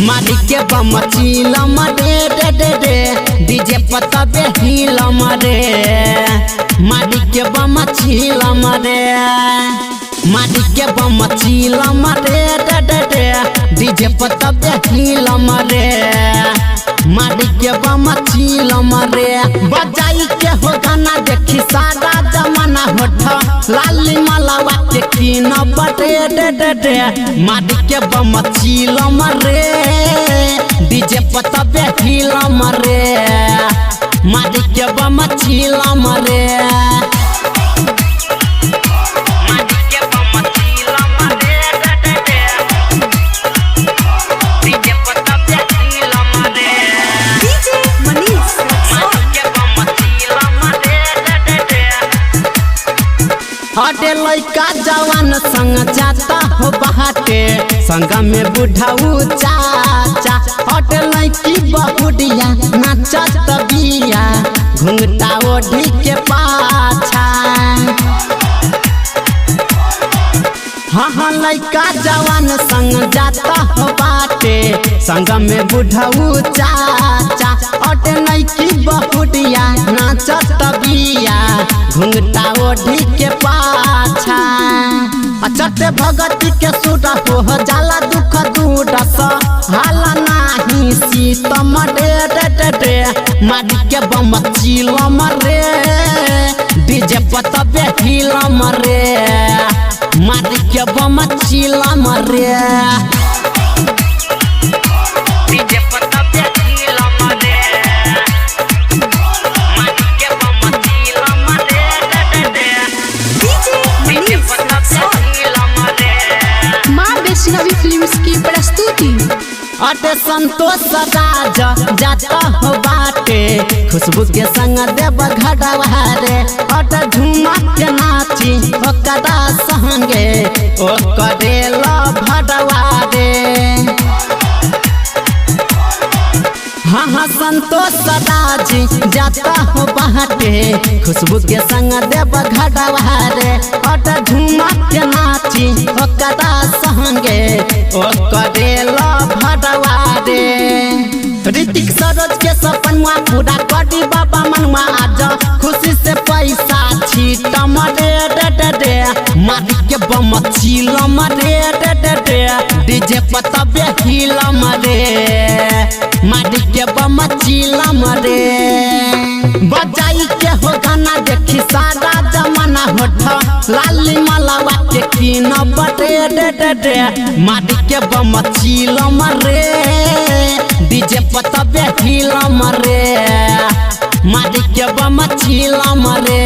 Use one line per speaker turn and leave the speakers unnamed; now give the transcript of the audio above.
मारी के बम चिलम रे रे रे रे डीजे पतबे हिलम रे मारी के बम चिलम रे मारी के बम चिलम रे रे रे रे डीजे पतबे हिलम रे मारी के बम चिलम रे बजाई के हो गाना देखी सारा जमाना होठ लाली मालावा के कीन बटे रे रे रे मारी के बम चिलम रे डीजे पतबे हिलम रे मारी के बम चिलम रे हटे लइका जवान संग जाता हो बहाटे संग में बुढ़ाऊ चाचा हटे लइकी बहुडिया नाचत बिया घुंघटा ओढ़ी के पाछा हाँ लइका जवान संग जाता हो बाटे संग में बुढ़ाऊ चाचा हटे लइकी बहुडिया नाचत बिया घुंघटा ओढ़ी के पाछा चटे भगती के सुरा हो जाला दुख दूर हाला नाही सीतम रे रे रे रे मारी के बम चिलम रे डीजे पतबे हिलम रे मारी के बम चिलम रे डीजे पतबे हिलम रे मारी के बम चिलम रे रे रे डीजे पतबे हिलम रे
माँ वैष्णवी फिल्म्स की प्रस्तुति।
अटे संतोष राज जाता हो बाटे खुशबू के संग देव घड़वा रे अटे झूमा के नाची ओकरा संगे ओ करेला भड़वा रे हाँ संतोष राज जाता हो बाटे खुशबू के संग देव घड़वा रे अटे झूमा के नाची ओकरा संगे ओ करेला भड़वा रे ऋतिक सरोज के सपनवा पूरा करी बाबा मनवा आज खुशी से पैसा छीटम रे रे रे रे मारी के बम चिलम रे रे रे रे डीजे पतबे हिलम रे मारी के बम चिलम रे बजाई के हो गाना देखी सारा जमाना होठ लाली मालावा के कीन बटे रे रे रे मारी के बम चिलम रे डीजे पतबे हिलम रे मारी के बम चिलम रे।